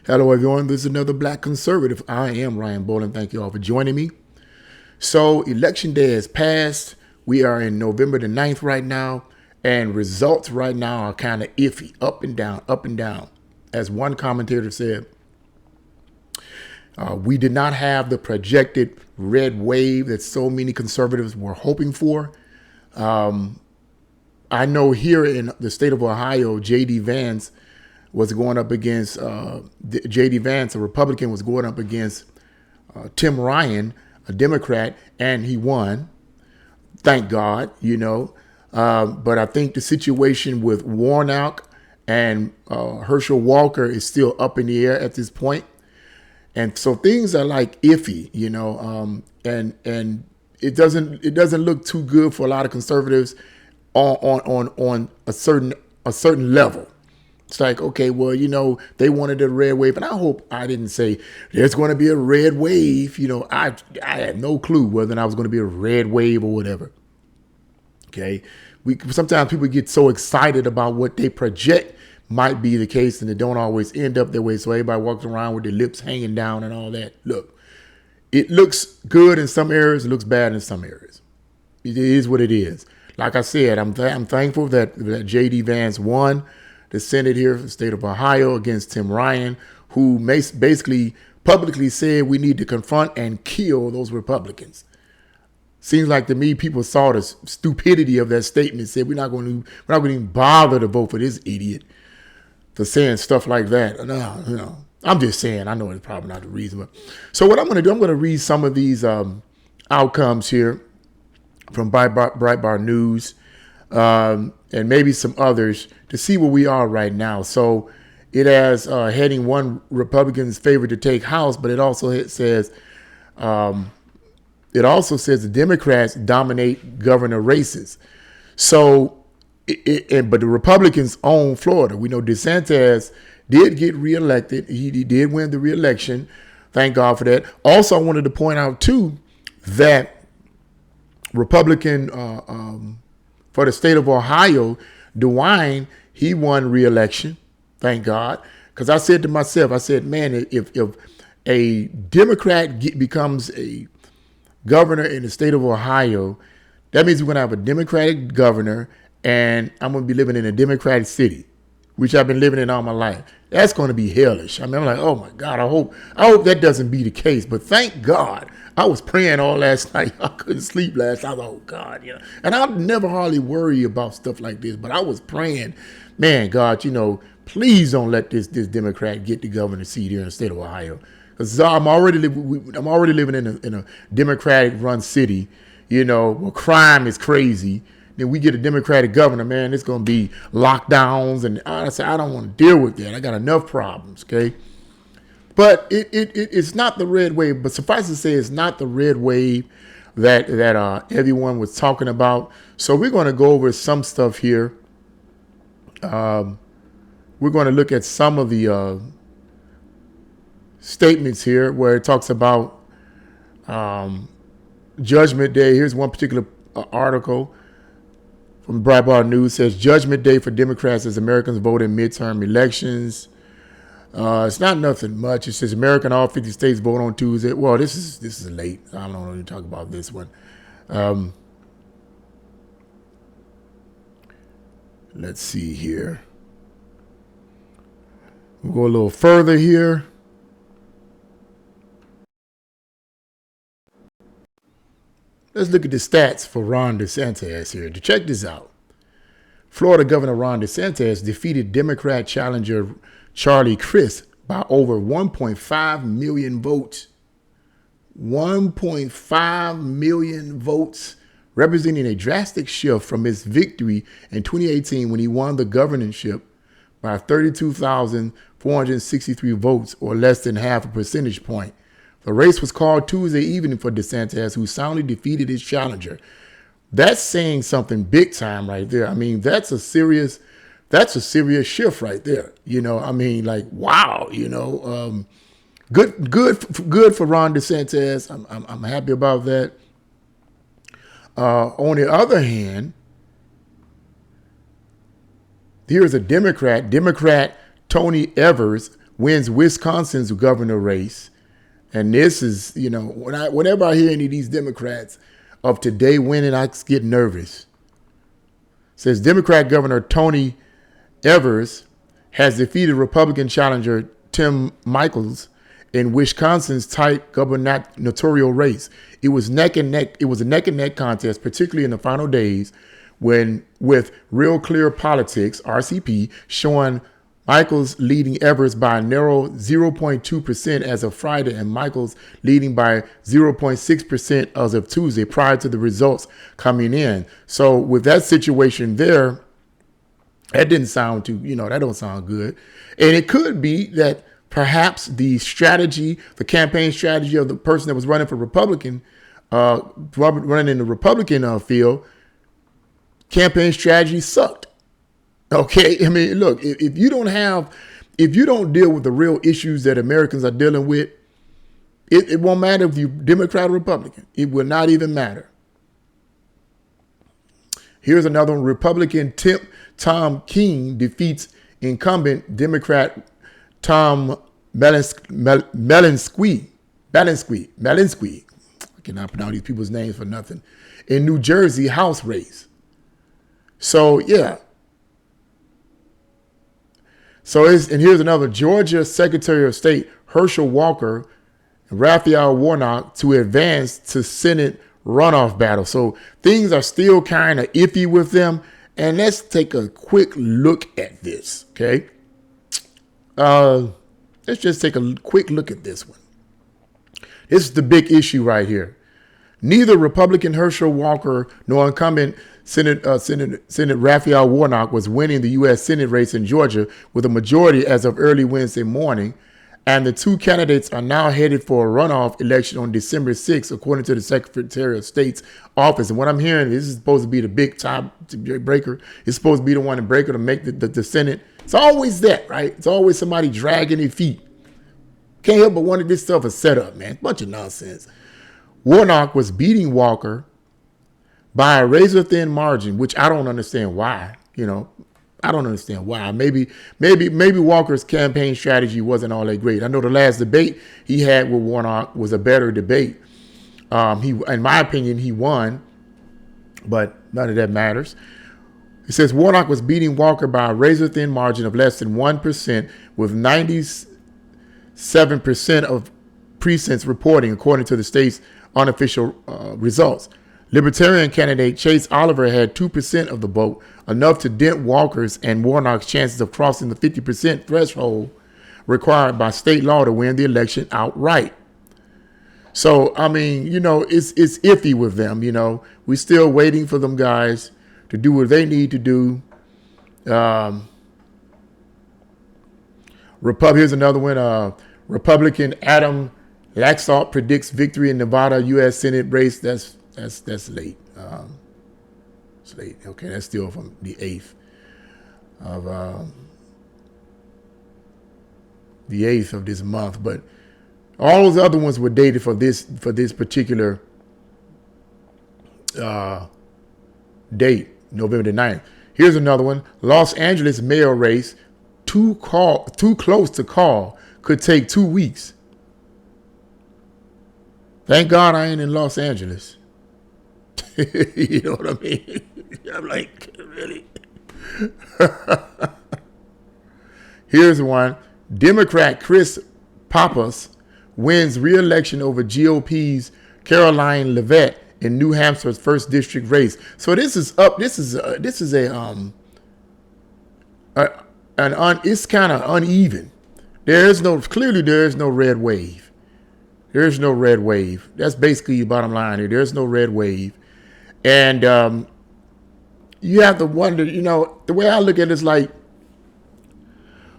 Hello, everyone. This is another Black Conservative. I am Ryan Bolin. Thank you all for joining me. So, Election Day has passed. We are in November the 9th right now, and results right now are kind of iffy, up and down, up and down. As one commentator said, we did not have the projected red wave that so many conservatives were hoping for. I know here in the state of Ohio, J.D. Vance was going up against J.D. Vance, a Republican, was going up against Tim Ryan, a Democrat, and he won. Thank God, But I think the situation with Warnock and Herschel Walker is still up in the air at this point. And so things are like iffy, and it doesn't look too good for a lot of conservatives on a certain level. It's like, okay, well, they wanted a red wave, and I hope I didn't say there's going to be a red wave. I had no clue whether or not it was going to be a red wave or whatever. Okay, sometimes people get so excited about what they project might be the case, and it don't always end up that way. So everybody walks around with their lips hanging down and all that. Look, it looks good in some areas, it looks bad in some areas. It is what it is. Like I said, I'm thankful that J.D. Vance won the Senate here for the state of Ohio against Tim Ryan, who basically publicly said we need to confront and kill those Republicans. Seems like to me people saw the stupidity of that statement and said we're not going to even bother to vote for this idiot for saying stuff like that. No, I'm just saying. I know it's probably not the reason, but so what I'm going to do, I'm going to read some of these outcomes here from Breitbart News. And maybe some others to see where we are right now. So it has heading one Republicans favored to take House, but it also says the Democrats dominate governor races. So, but the Republicans own Florida. We know DeSantis did get reelected. He did win the reelection. Thank God for that. Also, I wanted to point out too that Republican for the state of Ohio, DeWine, he won re-election. Thank God. Because I said to myself, man, if a Democrat becomes a governor in the state of Ohio, that means we're going to have a Democratic governor, and I'm going to be living in a Democratic city, which I've been living in all my life. That's going to be hellish. I mean, I'm like, oh my God, I hope that doesn't be the case. But thank God, I was praying all last night. I couldn't sleep last night. I was like, oh God, And I never hardly worry about stuff like this, but I was praying, man, God, please don't let this Democrat get the governor's seat here in the state of Ohio. Because I'm already living in a Democratic-run city, where crime is crazy. Then we get a Democratic governor, man, it's going to be lockdowns. And I said, I don't want to deal with that. I got enough problems, okay? But it's not the red wave. But suffice to say, it's not the red wave that everyone was talking about. So we're going to go over some stuff here. We're going to look at some of the statements here where it talks about Judgment Day. Here's one particular article from Breitbart News. Says Judgment Day for Democrats as Americans vote in midterm elections. It's not nothing much. It says American all 50 states vote on Tuesday. Well, this is late. I don't want to talk about this one. Let's see here. We'll go a little further here. Let's look at the stats for Ron DeSantis here. To check this out. Florida Governor Ron DeSantis defeated Democrat challenger Charlie Crist by over 1.5 million votes. 1.5 million votes, representing a drastic shift from his victory in 2018 when he won the governorship by 32,463 votes, or less than half a percentage point. The race was called Tuesday evening for DeSantis, who soundly defeated his challenger. That's saying something big time right there. I mean, that's a serious shift right there. I mean, like, wow, good for Ron DeSantis. I'm happy about that. On the other hand, here's a Democrat Tony Evers wins Wisconsin's governor race. And this is, whenever I hear any of these Democrats of today winning, I get nervous. It says Democrat Governor Tony Evers has defeated Republican challenger Tim Michels in Wisconsin's tight gubernatorial race. It was neck and neck. It was a neck and neck contest, particularly in the final days, when with Real Clear Politics (RCP) showing Michels leading Evers by a narrow 0.2% as of Friday, and Michels leading by 0.6% as of Tuesday, prior to the results coming in. So with that situation there, that didn't sound that don't sound good. And it could be that perhaps the campaign strategy of the person that was running for Republican, running in the Republican field, campaign strategy sucked. Okay, I mean, look, if you don't deal with the real issues that Americans are dealing with, it won't matter if you're Democrat or Republican. It will not even matter. Here's another one. Republican Tom King defeats incumbent Democrat Tom Malinsky. I cannot pronounce these people's names for nothing. In New Jersey House race. So, yeah. And here's another. Georgia Secretary of State Herschel Walker and Raphael Warnock to advance to Senate runoff battle. So things are still kind of iffy with them. And let's take a quick look at this, okay? Let's just take a quick look at this one. This is the big issue right here. Neither Republican Herschel Walker nor incumbent Senate Raphael Warnock was winning the U.S. Senate race in Georgia with a majority as of early Wednesday morning. And the two candidates are now headed for a runoff election on December 6th, according to the Secretary of State's office. And what I'm hearing, this is supposed to be the big time breaker. It's supposed to be the one to breaker to make the Senate. It's always that, right? It's always somebody dragging their feet. Can't help but wonder this stuff is set up, man. Bunch of nonsense. Warnock was beating Walker by a razor-thin margin, which I don't understand why. I don't understand why. Maybe Walker's campaign strategy wasn't all that great. I know the last debate he had with Warnock was a better debate. In my opinion, he won, but none of that matters. It says Warnock was beating Walker by a razor-thin margin of less than 1%, with 97% of precincts reporting, according to the state's unofficial results. Libertarian candidate Chase Oliver had 2% of the vote, enough to dent Walker's and Warnock's chances of crossing the 50% threshold required by state law to win the election outright. So, I mean, it's iffy with them. We're still waiting for them guys to do what they need to do. Here's another one. Republican Adam Laxalt predicts victory in Nevada U.S. Senate race. That's late. It's late. Okay, that's still from the 8th of this month. But all those other ones were dated for this particular date, November the 9th. Here's another one. Los Angeles mayor race, too close to call, could take 2 weeks. Thank God I ain't in Los Angeles. You know what I mean? I'm like, really? Here's one. Democrat Chris Pappas wins re-election over GOP's Caroline Leavitt in New Hampshire's first district race. So this is up. It's kind of uneven. There is no red wave. There's no red wave. That's basically the bottom line here. There's no red wave. And you have to wonder, the way I look at it is like,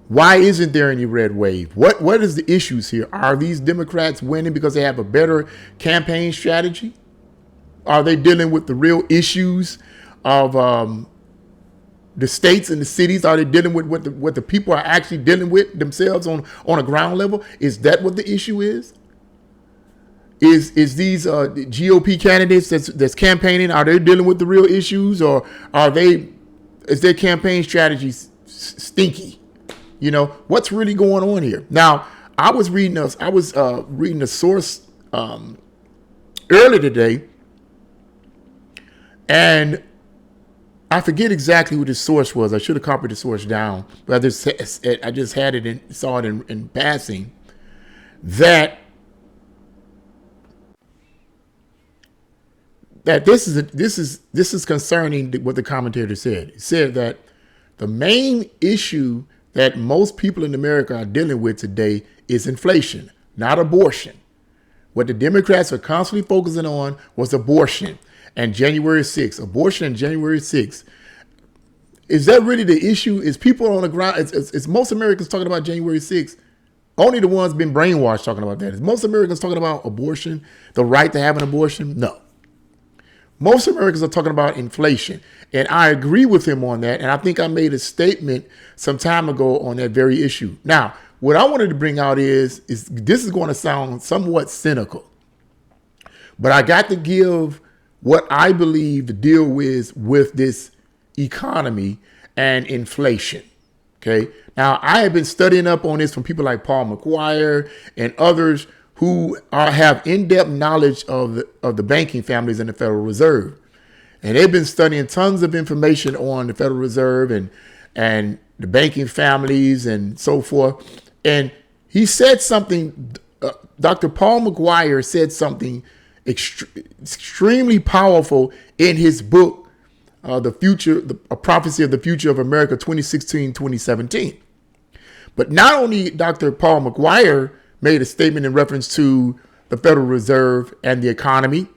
why isn't there any red wave? What is the issues here? Are these Democrats winning because they have a better campaign strategy? Are they dealing with the real issues of the states and the cities? Are they dealing with what the people are actually dealing with themselves on a ground level? Is that what the issue is? Is these GOP candidates that's campaigning, are they dealing with the real issues, or is their campaign strategy stinky? You know, what's really going on here? Now, I was reading a source earlier today, and I forget exactly what the source was. I should have copied the source down, but I just had it and saw it in passing that this is concerning what the commentator said. He said that the main issue that most people in America are dealing with today is inflation, not abortion. What the Democrats are constantly focusing on was abortion and January 6th. Abortion and January 6th. Is that really the issue? Is people on the ground, is most Americans talking about January 6th? Only the ones been brainwashed talking about that. Is most Americans talking about abortion, the right to have an abortion? No. Most Americans are talking about inflation. And I agree with him on that. And I think I made a statement some time ago on that very issue. Now, what I wanted to bring out is this is going to sound somewhat cynical, but I got to give what I believe the deal is with this economy and inflation. Okay. Now, I have been studying up on this from people like Paul McGuire and others who have in-depth knowledge of the banking families in the Federal Reserve. And they've been studying tons of information on the Federal Reserve and the banking families and so forth. And he said something, Dr. Paul McGuire said something extremely powerful in his book, A Prophecy of the Future of America, 2016-2017. But not only Dr. Paul McGuire made a statement in reference to the Federal Reserve and the economy,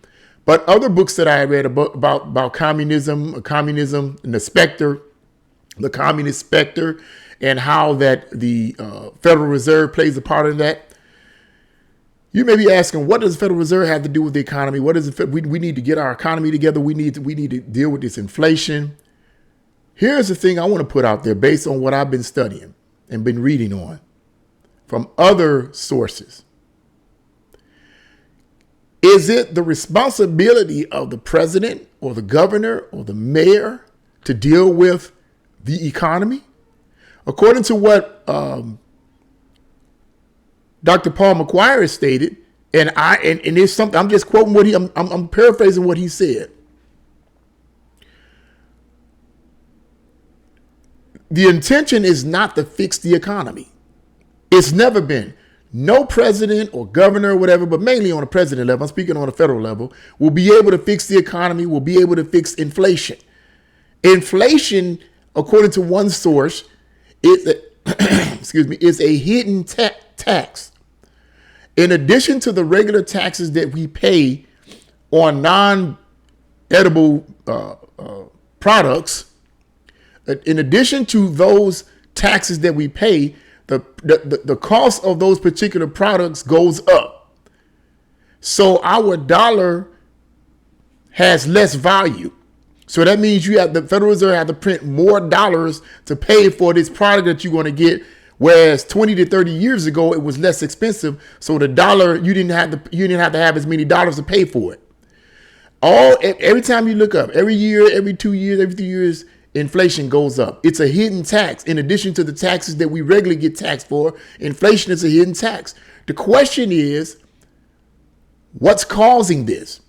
but other books that I read about communism and the communist specter, and how that the Federal Reserve plays a part in that. You may be asking, what does the Federal Reserve have to do with the economy? What is it? We need to get our economy together. We need to deal with this inflation. Here's the thing I want to put out there based on what I've been studying and been reading on from other sources. Is it the responsibility of the president or the governor or the mayor to deal with the economy? According to what Dr. Paul McGuire has stated, and there's something, I'm just quoting what I'm paraphrasing what he said. The intention is not to fix the economy. It's never been. No president or governor or whatever, but mainly on a president level, I'm speaking on a federal level, will be able to fix the economy, will be able to fix inflation. Inflation, according to one source, is a hidden tax. In addition to the regular taxes that we pay on non-edible products, in addition to those taxes that we pay, the cost of those particular products goes up. So our dollar has less value. So that means the Federal Reserve have to print more dollars to pay for this product that you're going to get. Whereas 20 to 30 years ago, it was less expensive. So the dollar, you didn't have to have as many dollars to pay for it. Every time you look up, every year, every 2 years, every 3 years, inflation goes up. It's a hidden tax. In addition to the taxes that we regularly get taxed for, inflation is a hidden tax. The question is, what's causing this?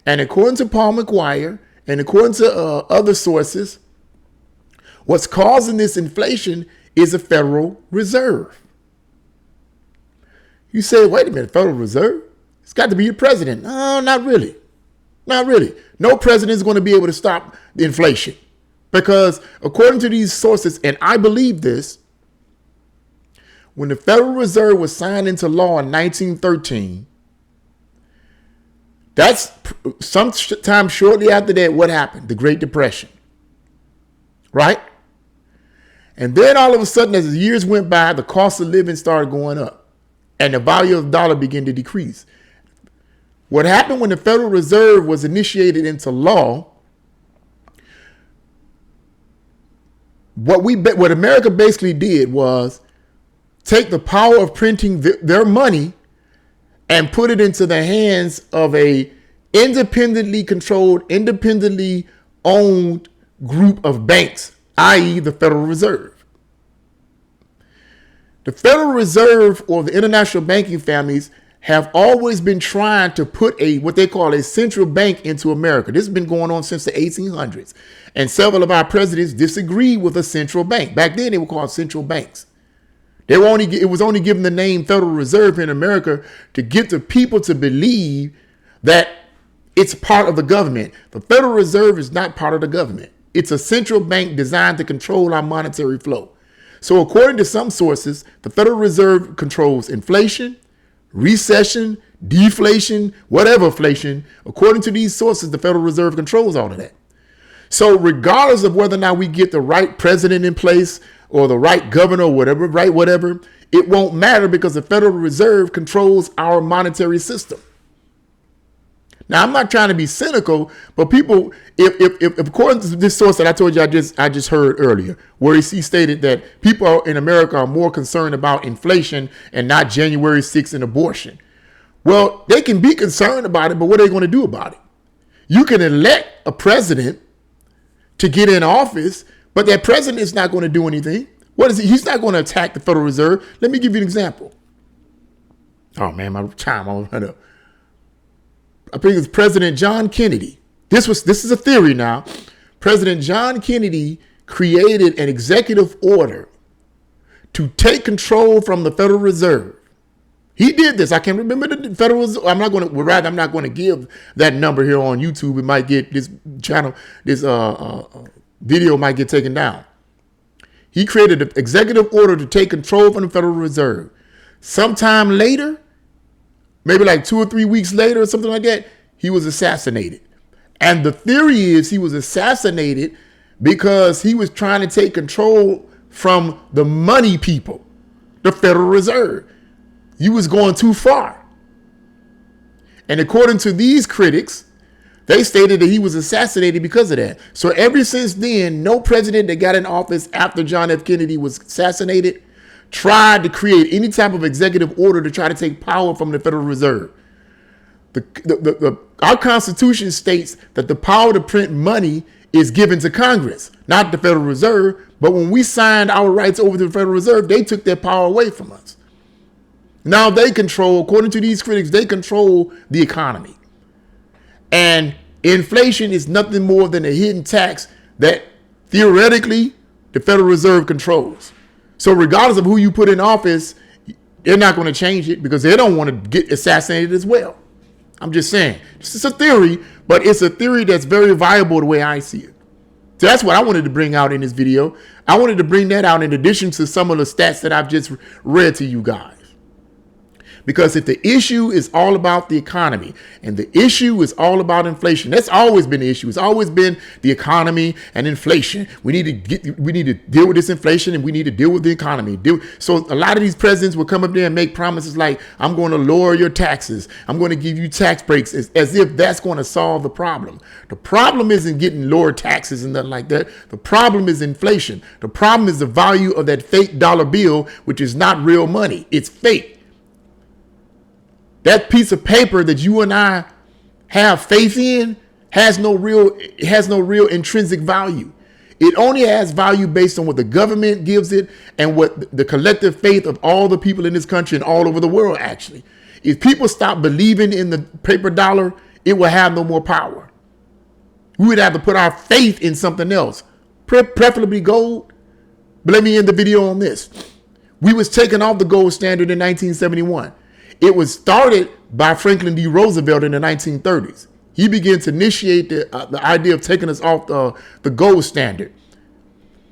And according to Paul McGuire, and according to other sources, what's causing this inflation is the Federal Reserve. You say, wait a minute, Federal Reserve? It's got to be the president. No, not really. Not really. No president is going to be able to stop the inflation. Because according to these sources, and I believe this, when the Federal Reserve was signed into law in 1913, that's sometime shortly after that, what happened? The Great Depression, right? And then all of a sudden, as the years went by, the cost of living started going up and the value of the dollar began to decrease. What happened when the Federal Reserve was initiated into law, what America basically did was take the power of printing their money and put it into the hands of a independently controlled, independently owned group of banks, i.e. the Federal Reserve. The Federal Reserve or the international banking families have always been trying to put what they call a central bank into America. This has been going on since the 1800s. And several of our presidents disagreed with a central bank. Back then, they were called central banks. It was only given the name Federal Reserve in America to get the people to believe that it's part of the government. The Federal Reserve is not part of the government. It's a central bank designed to control our monetary flow. So according to some sources, the Federal Reserve controls inflation, recession, deflation, whatever inflation. According to these sources, the Federal Reserve controls all of that. So regardless of whether or not we get the right president in place or the right governor or whatever, it won't matter because the Federal Reserve controls our monetary system. Now, I'm not trying to be cynical, but people, if according to this source that I told you I just heard earlier, where he stated that people in America are more concerned about inflation and not January 6th and abortion. Well, they can be concerned about it, but what are they going to do about it? You can elect a president to get in office, but that president is not going to do anything. What is he? He's not going to attack the Federal Reserve. Let me give you an example. Oh man, my time almost run up. I think it's President John Kennedy. This is a theory now. President John Kennedy created an executive order to take control from the Federal Reserve. He did this. I can't remember the Federal Reserve. I'm not going to give that number here on YouTube. It might get this channel, this video might get taken down. He created an executive order to take control from the Federal Reserve. Sometime later, maybe like 2 or 3 weeks later or something like that, he was assassinated. And the theory is he was assassinated because he was trying to take control from the money people, the Federal Reserve. He was going too far. And according to these critics, they stated that he was assassinated because of that. So ever since then, no president that got in office after John F. Kennedy was assassinated tried to create any type of executive order to try to take power from the Federal Reserve. Our Constitution states that the power to print money is given to Congress, not the Federal Reserve. But when we signed our rights over to the Federal Reserve, they took their power away from us. Now they control, according to these critics, they control the economy. And inflation is nothing more than a hidden tax that theoretically the Federal Reserve controls. So regardless of who you put in office, they're not going to change it because they don't want to get assassinated as well. I'm just saying, this is a theory, but it's a theory that's very viable the way I see it. So that's what I wanted to bring out in this video. I wanted to bring that out in addition to some of the stats that I've just read to you guys. Because if the issue is all about the economy and the issue is all about inflation, that's always been the issue. It's always been the economy and inflation. We need to deal with this inflation and we need to deal with the economy. So a lot of these presidents will come up there and make promises like, I'm going to lower your taxes. I'm going to give you tax breaks, as if that's going to solve the problem. The problem isn't getting lower taxes and nothing like that. The problem is inflation. The problem is the value of that fake dollar bill, which is not real money. It's fake. That piece of paper that you and I have faith in has no real intrinsic value. It only has value based on what the government gives it and what the collective faith of all the people in this country and all over the world, actually. If people stop believing in the paper dollar, it will have no more power. We would have to put our faith in something else, preferably gold. But let me end the video on this. We was taken off the gold standard in 1971. It was started by Franklin D. Roosevelt in the 1930s. He began to initiate the idea of taking us off the gold standard.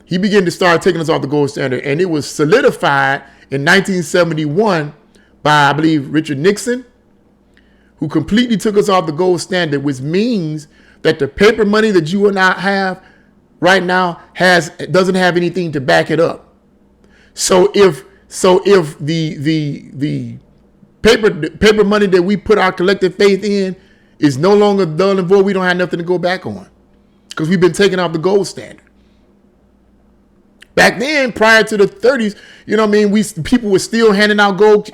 He began to start taking us off the gold standard, and it was solidified in 1971 by, I believe, Richard Nixon, who completely took us off the gold standard, which means that the paper money that you and I have right now doesn't have anything to back it up. So if the paper money that we put our collective faith in is no longer null and void, we don't have nothing to go back on because we've been taken off the gold standard. Back then, prior to the 30s, you know what I mean, people were still handing out gold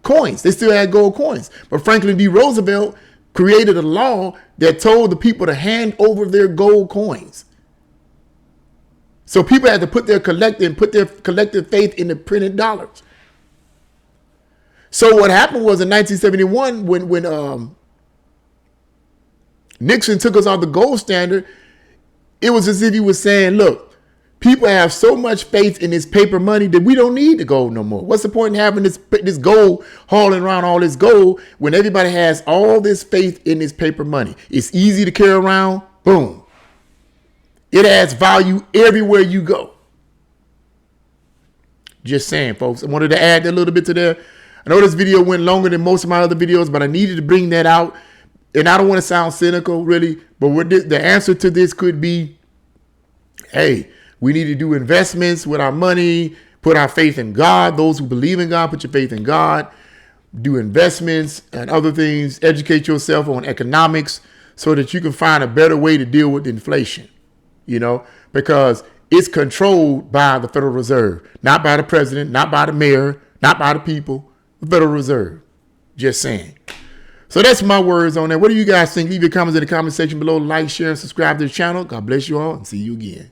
coins. They still had gold coins. But Franklin D. Roosevelt created a law that told the people to hand over their gold coins. So people had to put their collective faith in the printed dollars. So what happened was in 1971, when Nixon took us off the gold standard, it was as if he was saying, look, people have so much faith in this paper money that we don't need the gold no more. What's the point in having this gold, hauling around all this gold, when everybody has all this faith in this paper money? It's easy to carry around. Boom. It adds value everywhere you go. Just saying, folks. I wanted to add a little bit to there. I know this video went longer than most of my other videos, but I needed to bring that out. And I don't want to sound cynical, really, but the answer to this could be, hey, we need to do investments with our money, put our faith in God. Those who believe in God, put your faith in God. Do investments and other things. Educate yourself on economics so that you can find a better way to deal with inflation, because it's controlled by the Federal Reserve, not by the president, not by the mayor, not by the people. The Federal Reserve. Just saying. So that's my words on that. What do you guys think? Leave your comments in the comment section below. Like, share, and subscribe to the channel. God bless you all and see you again.